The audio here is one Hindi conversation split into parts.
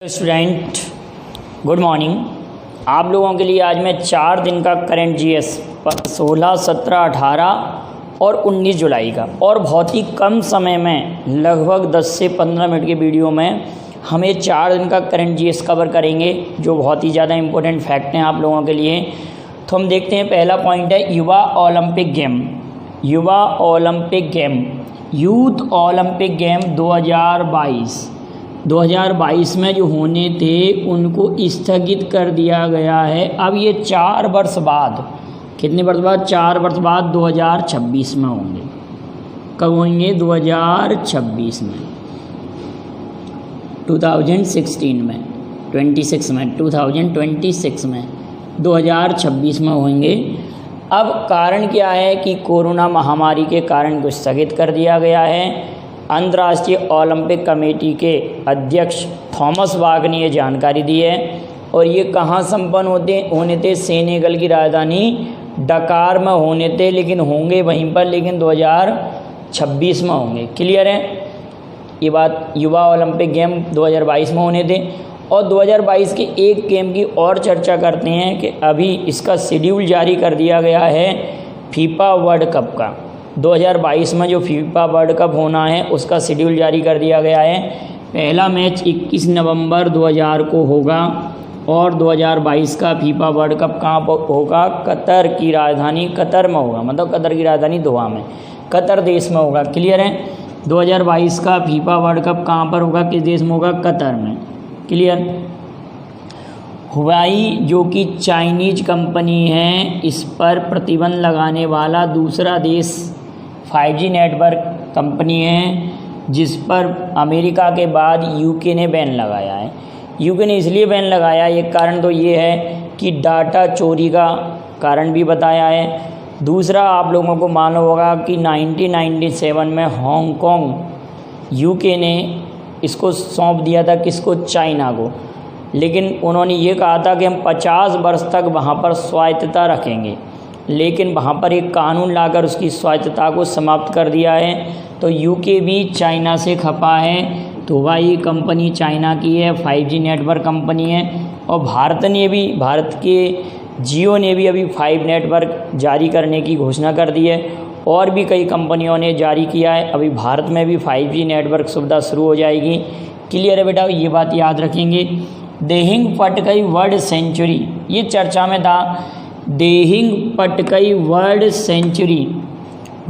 Student good morning. आप लोगों के लिए आज मैं 4 दिन का करंट जीएस 16, 17, 18 और 19 जुलाई का और बहुत ही कम समय में लगभग 10 से 15 मिनट के वीडियो में हमें 4 दिन का करंट जीएस कवर करेंगे, जो बहुत ही ज़्यादा इम्पोर्टेंट फैक्ट हैं आप लोगों के लिए। तो हम देखते हैं, पहला पॉइंट है युवा ओलंपिक गेम। युवा Olympic game, youth Olympic game 2022 में जो होने थे उनको स्थगित कर दिया गया है। अब ये 4 वर्ष बाद, कितने वर्ष बाद? 4 वर्ष बाद 2026 में होंगे। कब होंगे? 2026 में, 2016 में, 2026 में 2026 में होंगे। अब कारण क्या है कि कोरोना महामारी के कारण को स्थगित कर दिया गया है। अंतर्राष्ट्रीय ओलंपिक कमेटी के अध्यक्ष थॉमस बाक ने ये जानकारी दी है और ये कहाँ संपन्न होने थे? सेनेगल की राजधानी डकार में होने थे, लेकिन होंगे वहीं पर, लेकिन 2026 में होंगे। क्लियर है ये बात? युवा ओलंपिक गेम 2022 में होने थे। और 2022 के एक गेम की और चर्चा करते हैं कि अभी इसका शेड्यूल जारी कर दिया गया है फीफा वर्ल्ड कप का। 2022 में जो फीफा वर्ल्ड कप होना है उसका शेड्यूल जारी कर दिया गया है। पहला मैच 21 नवंबर 2000 को होगा और 2022 का फीफा वर्ल्ड कप कहाँ पर होगा? कतर की राजधानी कतर में होगा, मतलब कतर की राजधानी दोहा में, कतर देश में होगा। क्लियर है? 2022 का फीफा वर्ल्ड कप कहाँ पर होगा, किस देश में होगा? कतर में। क्लियर? हुआई जो कि चाइनीज कंपनी है, इस पर प्रतिबंध लगाने वाला दूसरा देश 5G नेटवर्क कंपनी है, जिस पर अमेरिका के बाद यूके ने बैन लगाया है। यूके ने इसलिए बैन लगाया, एक कारण तो ये है कि डाटा चोरी का कारण भी बताया है। दूसरा, आप लोगों को मालूम होगा कि 1997 में हांगकांग यूके ने इसको सौंप दिया था, किसको? चाइना को। लेकिन उन्होंने ये कहा था कि हम 50 वर्ष तक वहाँ पर स्वायत्तता रखेंगे, लेकिन वहाँ पर एक कानून लाकर उसकी स्वायत्तता को समाप्त कर दिया है। तो यूके भी चाइना से खपा है, तो वही कंपनी चाइना की है, 5G नेटवर्क कंपनी है। और भारत के जियो ने भी अभी 5 नेटवर्क जारी करने की घोषणा कर दी है और भी कई कंपनियों ने जारी किया है। अभी भारत में भी 5G नेटवर्क सुविधा शुरू हो जाएगी। क्लियर है बेटा? ये बात याद रखेंगे। देहिंग पटकई वर्ल्ड सेंचुरी, ये चर्चा में था। Dehing Patkai world sanctuary,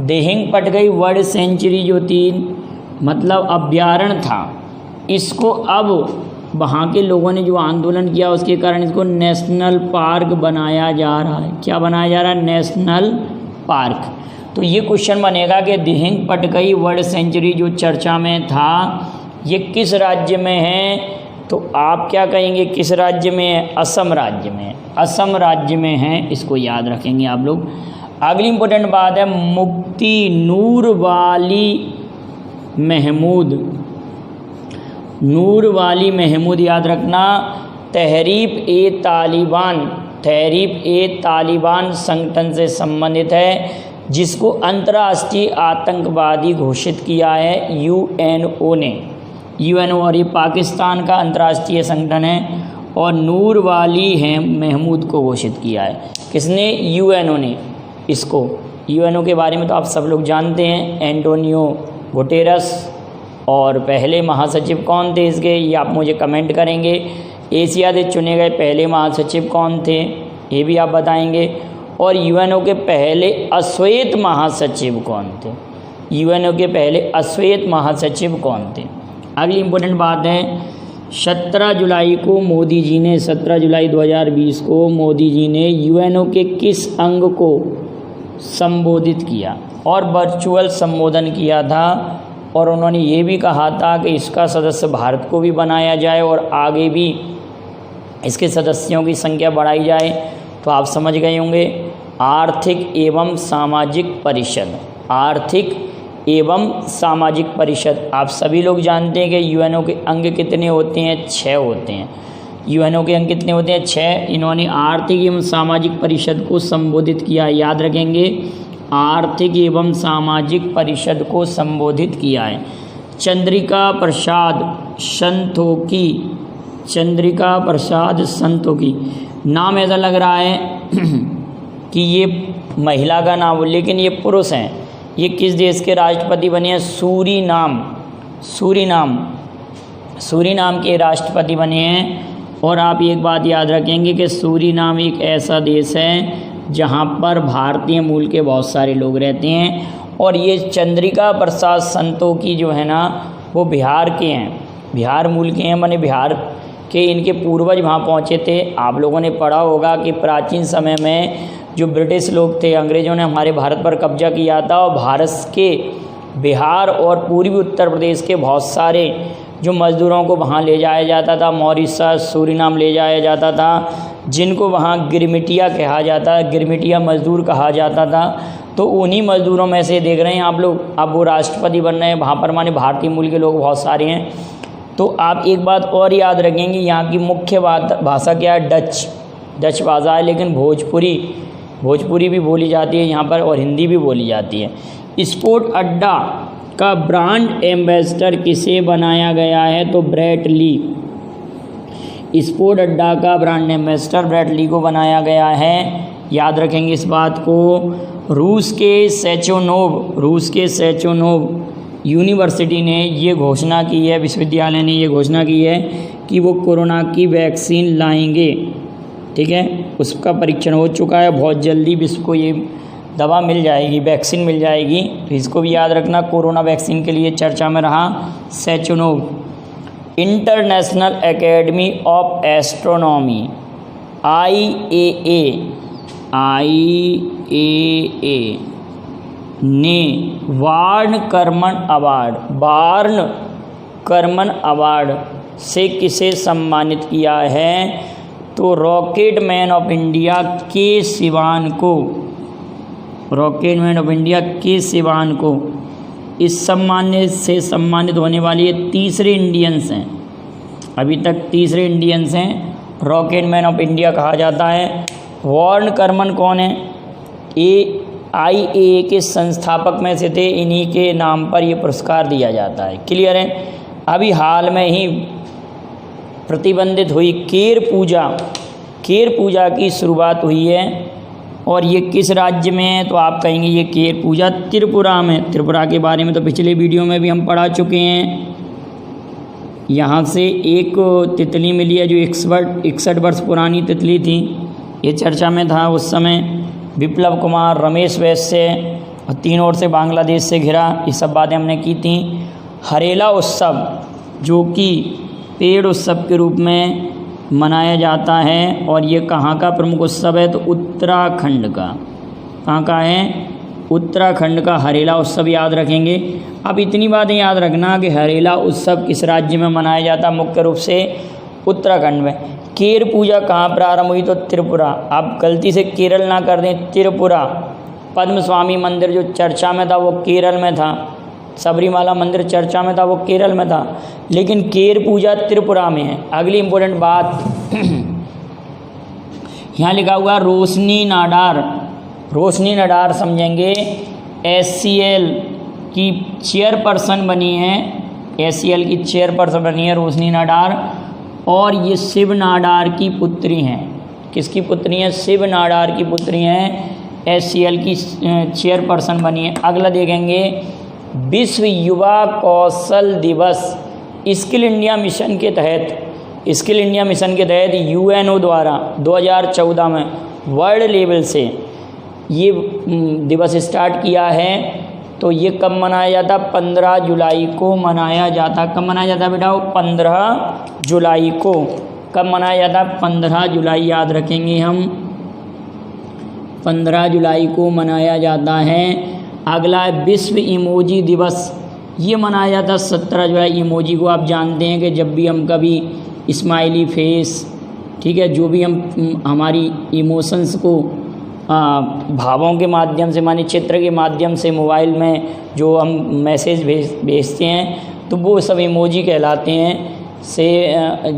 Dehing Patkai world sanctuary जो थी, मतलब अभ्यारण्य था, इसको अब वहाँ के लोगों ने जो आंदोलन किया उसके कारण इसको नेशनल पार्क बनाया जा रहा है। क्या बनाया जा रहा है? National park. तो ये क्वेश्चन बनेगा कि देहिंग पटकई वर्ल्ड सेंचुरी जो चर्चा में था, ये किस राज्य में है? तो आप क्या कहेंगे? किस राज्य में है? असम राज्य में। असम राज्य में है, इसको याद रखेंगे आप लोग। अगली इंपॉर्टेंट बात है मुफ्ती नूर वाली महमूद। नूर वाली महमूद याद रखना, तहरीप ए तालिबान संगठन से संबंधित है, जिसको अंतर्राष्ट्रीय आतंकवादी घोषित किया है यूएनओ ने। यूएनओ, और ये पाकिस्तान का अंतर्राष्ट्रीय संगठन है, और नूर वाली है महमूद को घोषित किया है। किसने? यूएनओ ने इसको। यूएनओ के बारे में तो आप सब लोग जानते हैं, एंटोनियो गुटेरस। और पहले महासचिव कौन थे इसके, ये आप मुझे कमेंट करेंगे। एशिया से चुने गए पहले महासचिव कौन थे, ये भी आप बताएंगे। और यूएनओ के पहले अश्वेत महासचिव कौन थे? यूएनओ के पहले अश्वेत महासचिव कौन थे? अगली इम्पोर्टेंट बात है 17 जुलाई को मोदी जी ने, 17 जुलाई 2020 को मोदी जी ने यूएनओ के किस अंग को संबोधित किया? और वर्चुअल संबोधन किया था। और उन्होंने ये भी कहा था कि इसका सदस्य भारत को भी बनाया जाए और आगे भी इसके सदस्यों की संख्या बढ़ाई जाए। तो आप समझ गए होंगे, आर्थिक एवं सामाजिक परिषद। आर्थिक एवं सामाजिक परिषद, आप सभी लोग जानते हैं कि यूएनओ के अंग कितने होते हैं? 6 होते हैं। यूएनओ के अंग कितने होते हैं? 6। इन्होंने आर्थिक एवं सामाजिक परिषद को संबोधित किया, याद रखेंगे, आर्थिक एवं सामाजिक परिषद को संबोधित किया है। चंद्रिका प्रसाद संतोखी चंद्रिका प्रसाद संतोखी। नाम ऐसा लग रहा है कि ये महिला का नाम हो, लेकिन ये पुरुष हैं। ये किस देश के राष्ट्रपति बने हैं? सूरीनाम के राष्ट्रपति बने हैं। और आप एक बात याद रखेंगे कि सूरीनाम एक ऐसा देश है जहाँ पर भारतीय मूल के बहुत सारे लोग रहते हैं। और ये चंद्रिका प्रसाद संतोखी जो है ना, वो बिहार के हैं, बिहार मूल के हैं, माने बिहार के इनके पूर्वज वहाँ पहुँचे थे। आप लोगों ने पढ़ा होगा कि प्राचीन समय में जो ब्रिटिश लोग थे, अंग्रेज़ों ने हमारे भारत पर कब्जा किया था और भारत के बिहार और पूर्वी उत्तर प्रदेश के बहुत सारे जो मज़दूरों को वहाँ ले जाया जाता था, मॉरिशस, सूरीनाम ले जाया जाता था, जिनको वहाँ गिरमिटिया कहा जाता है, गिरमिटिया मज़दूर कहा जाता था। तो उन्हीं मज़दूरों में से देख रहे हैं आप लोग, अब वो राष्ट्रपति बन रहे हैं। वहाँ पर माने भारतीय मूल के लोग बहुत सारे हैं। तो आप एक बात और याद रखेंगे, यहाँ की मुख्य भाषा क्या है? डच भाषा है, लेकिन भोजपुरी भी बोली जाती है यहाँ पर और हिंदी भी बोली जाती है। स्पोर्ट अड्डा का ब्रांड एम्बेसडर किसे बनाया गया है? तो ब्रेट ली। स्पोर्ट अड्डा का ब्रांड एम्बेसडर ब्रेट ली को बनाया गया है, याद रखेंगे इस बात को। रूस के सेचोनोव यूनिवर्सिटी ने ये घोषणा की है, विश्वविद्यालय ने ये घोषणा की है कि वो कोरोना की वैक्सीन लाएंगे। ठीक है, उसका परीक्षण हो चुका है, बहुत जल्दी विश्व को ये दवा मिल जाएगी, वैक्सीन मिल जाएगी। तो इसको भी याद रखना, कोरोना वैक्सीन के लिए चर्चा में रहा Sechenov. International academy of astronomy IAA ने वार्न कर्मन अवार्ड से किसे सम्मानित किया है? तो रॉकेटमैन ऑफ इंडिया के सिवान को इस सम्मान से सम्मानित होने वाली ये तीसरे इंडियंस हैं, अभी तक तीसरे इंडियंस हैं। रॉकेटमैन ऑफ इंडिया कहा जाता है। वार्न कर्मन कौन है? IAA के संस्थापक में से थे, इन्हीं के नाम पर ये पुरस्कार दिया जाता है। क्लियर है? अभी हाल में ही प्रतिबंधित हुई केर पूजा की शुरुआत हुई है। और ये किस राज्य में है? तो आप कहेंगे ये केर पूजा त्रिपुरा में। त्रिपुरा के बारे में तो पिछले वीडियो में भी हम पढ़ा चुके हैं। यहाँ से एक तितली मिली है जो 61 वर्ष पुरानी तितली थी, ये चर्चा में था उस समय। विप्लव कुमार, रमेश वैश्य और 3 ओर से बांग्लादेश से घिरा, ये सब बातें हमने की थी। हरेला उत्सव जो कि पेड़ उत्सव के रूप में मनाया जाता है, और ये कहाँ का प्रमुख उत्सव है? तो उत्तराखंड का। कहाँ का है? उत्तराखंड का हरेला उत्सव याद रखेंगे। अब इतनी बातें याद रखना कि हरेला उत्सव किस राज्य में मनाया जाता? मुख्य रूप से उत्तराखंड में। केर पूजा कहाँ प्रारंभ हुई? तो त्रिपुरा। आप गलती से केरल ना कर दें, त्रिपुरा। पद्म स्वामी मंदिर जो चर्चा में था वो केरल में था, सबरीमाला मंदिर चर्चा में था वो केरल में था, लेकिन केर पूजा त्रिपुरा में है। अगली इम्पोर्टेंट बात यहाँ लिखा हुआ रोशनी नाडार समझेंगे। SCL की चेयरपर्सन बनी है, SCL की चेयरपर्सन बनी है रोशनी नाडार। और ये शिव नाडार की पुत्री हैं। किसकी पुत्री हैं? शिव नाडार की पुत्री हैं, SCL की चेयरपर्सन बनी है। अगला देखेंगे विश्व युवा कौशल दिवस। स्किल इंडिया मिशन के तहत UNO द्वारा 2014 में वर्ल्ड लेवल से ये दिवस स्टार्ट किया है। तो ये कब मनाया जाता? 15 जुलाई को मनाया जाता। कब मनाया जाता बेटा? 15 जुलाई को। कब मनाया जाता? 15 जुलाई याद रखेंगे हम, 15 जुलाई को मनाया जाता है। अगला है विश्व इमोजी दिवस। ये मनाया जाता 17 जुलाई। इमोजी को आप जानते हैं कि जब भी हम कभी स्माइली फेस, ठीक है, जो भी हम हमारी इमोशंस को भावों के माध्यम से, माने चित्र के माध्यम से मोबाइल में जो हम मैसेज भेजते हैं, तो वो सब इमोजी कहलाते हैं। से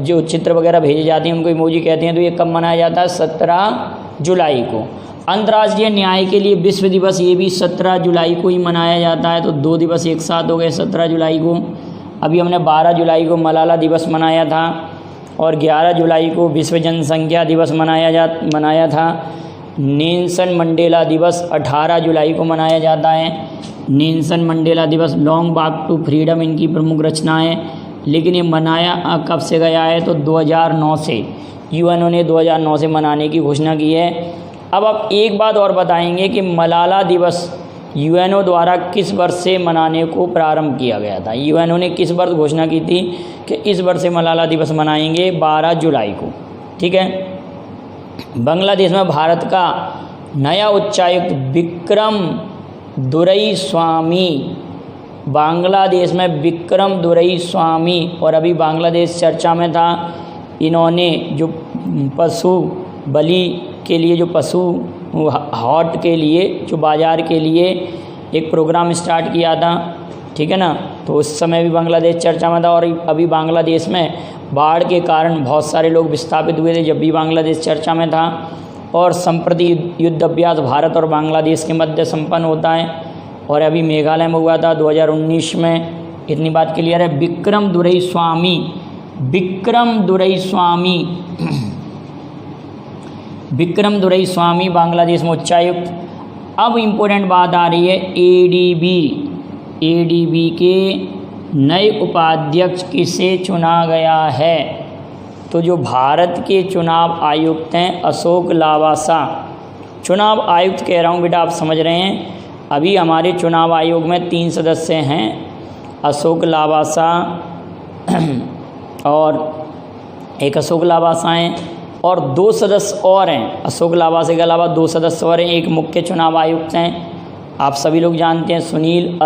जो चित्र वगैरह भेजे जाते हैं उनको इमोजी कहते हैं। तो ये कब मनाया जाता है? 17 जुलाई को। अंतर्राष्ट्रीय न्याय के लिए विश्व दिवस, ये भी 17 जुलाई को ही मनाया जाता है। तो 2 दिवस एक साथ हो गए 17 जुलाई को। अभी हमने 12 जुलाई को मलाला दिवस मनाया था। और 11 जुलाई को विश्व जनसंख्या दिवस मनाया था। नेल्सन मंडेला दिवस 18 जुलाई को मनाया जाता है। नेल्सन मंडेला दिवस, लॉन्ग वॉक टू फ्रीडम इनकी प्रमुख रचनाएं। लेकिन ये मनाया कब से गया है तो 2009 से, यूएनओ ने 2009 से मनाने की घोषणा की है। अब आप एक बात और बताएंगे कि मलाला दिवस यूएनओ द्वारा किस वर्ष से मनाने को प्रारंभ किया गया था। यूएनओ ने किस वर्ष घोषणा की थी कि इस वर्ष से मलाला दिवस मनाएंगे, 12 जुलाई को। ठीक है। बांग्लादेश में भारत का नया उच्चायुक्त विक्रम दुरईस्वामी, बांग्लादेश में विक्रम दुरईस्वामी, और अभी बांग्लादेश चर्चा में था। इन्होंने जो पशु बलि के लिए, जो पशु हाट के लिए, जो बाज़ार के लिए एक प्रोग्राम स्टार्ट किया था। ठीक है ना, तो उस समय भी बांग्लादेश चर्चा में था। और अभी बांग्लादेश में बाढ़ के कारण बहुत सारे लोग विस्थापित हुए थे, जब भी बांग्लादेश चर्चा में था। और संप्रति युद्ध अभ्यास भारत और बांग्लादेश के मध्य संपन्न होता है, और अभी मेघालय में हुआ था 2019 में। इतनी बात क्लियर है। विक्रम दुरईस्वामी, विक्रम दुरईस्वामी, विक्रम दुरईस्वामी बांग्लादेश में उच्चायुक्त। अब इम्पोर्टेंट बात आ रही है, एडीबी के नए उपाध्यक्ष किसे चुना गया है। तो जो भारत के चुनाव आयुक्त हैं अशोक लावासा, चुनाव आयुक्त कह रहा हूँ बेटा, आप समझ रहे हैं। अभी हमारे चुनाव आयोग में 3 सदस्य हैं, अशोक लावासा और एक अशोक लावासा हैं, और 2 सदस्य और हैं। अशोक लावासा के अलावा 2 सदस्य और हैं। एक मुख्य चुनाव आयुक्त हैं, आप सभी लोग जानते हैं, सुनील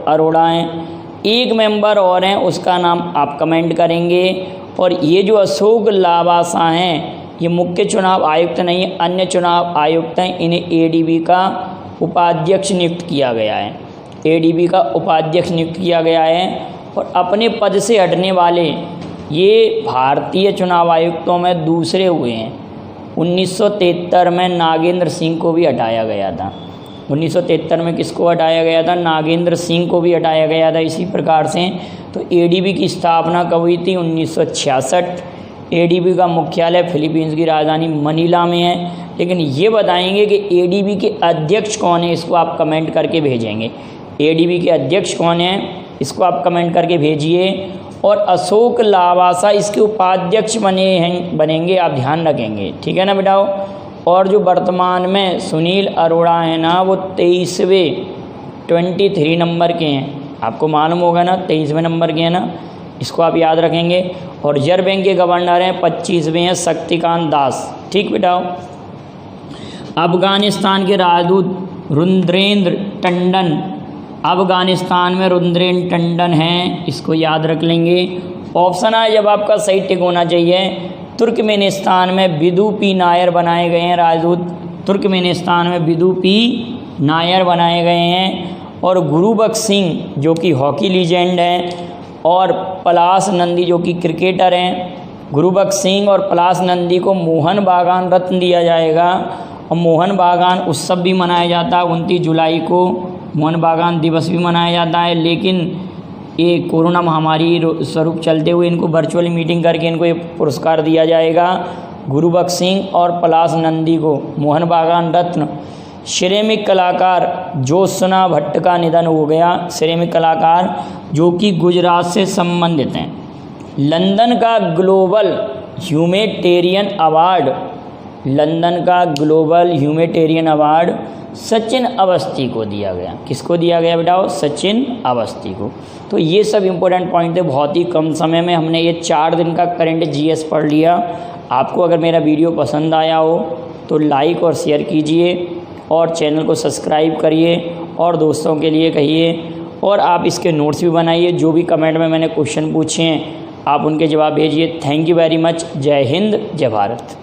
अरोड़ा हैं। एक मेंबर और हैं, उसका नाम आप कमेंट करेंगे। और ये जो अशोक लावासा हैं, ये मुख्य चुनाव आयुक्त नहीं, अन्य चुनाव आयुक्त हैं। इन्हें एडीबी का उपाध्यक्ष नियुक्त किया गया है, एडीबी का उपाध्यक्ष नियुक्त किया गया है। और अपने पद से हटने वाले ये भारतीय चुनाव आयुक्तों में दूसरे हुए हैं। 1973 में नागेंद्र सिंह को भी हटाया गया था। 1973 में किसको हटाया गया था? नागेंद्र सिंह को भी हटाया गया था। इसी प्रकार से तो एडीबी की स्थापना कब हुई थी? 1966। एडीबी का मुख्यालय फिलीपींस की राजधानी मनीला में है। लेकिन ये बताएंगे कि एडीबी के अध्यक्ष कौन है, इसको आप कमेंट करके भेजेंगे। एडीबी के अध्यक्ष कौन है, इसको आप कमेंट करके भेजिए। और अशोक लावासा इसके उपाध्यक्ष बनेंगे, आप ध्यान रखेंगे, ठीक है ना बेटाओ। और जो वर्तमान में सुनील अरोड़ा है ना, वो 23 नंबर के हैं, आपको मालूम होगा ना, 23वें नंबर के हैं ना, इसको आप याद रखेंगे। और रिजर्व बैंक के गवर्नर हैं 25वें हैं शक्तिकांत दास, ठीक बेटाओ। अफगानिस्तान के राजदूत रुद्रेंद्र टंडन, अफगानिस्तान में रुद्रेंद्र टंडन हैं, इसको याद रख लेंगे। ऑप्शन आ जब आपका सही टिक होना चाहिए। तुर्कमेनिस्तान में विदु पी नायर बनाए गए हैं राजदूत, तुर्कमेनिस्तान में विदु पी नायर बनाए गए हैं। और गुरुबख्श सिंह जो कि हॉकी लीजेंड हैं, और पलाश नंदी जो कि क्रिकेटर हैं। गुरुबख्श सिंह और पलाश नंदी को मोहन बागान रत्न दिया जाएगा। और मोहन बागान उत्सव भी मनाया जाता है 29 जुलाई को, मोहन बागान दिवस भी मनाया जाता है। लेकिन ये कोरोना महामारी स्वरूप चलते हुए इनको वर्चुअल मीटिंग करके इनको ये पुरस्कार दिया जाएगा। गुरुबख्श सिंह और पलाश नंदी को मोहन बागान रत्न। सिरेमिक कलाकार ज्योत्सना भट्ट का निधन हो गया, सिरेमिक कलाकार जो कि गुजरात से संबंधित हैं। लंदन का ग्लोबल ह्यूमैनिटेरियन अवार्ड, लंदन का global humanitarian award Sachin Awasthi को दिया गया। किसको दिया गया बेटाओ? सचिन अवस्थी को। तो ये सब इम्पोर्टेंट पॉइंट थे। बहुत ही कम समय में हमने ये 4 दिन का करंट जीएस पढ़ लिया। आपको अगर मेरा वीडियो पसंद आया हो तो लाइक और शेयर कीजिए, और चैनल को सब्सक्राइब करिए, और दोस्तों के लिए कहिए। और आप इसके नोट्स भी बनाइए। जो भी कमेंट में मैंने क्वेश्चन पूछे हैं आप उनके जवाब भेजिए। Thank you very much. जय हिंद, जय भारत।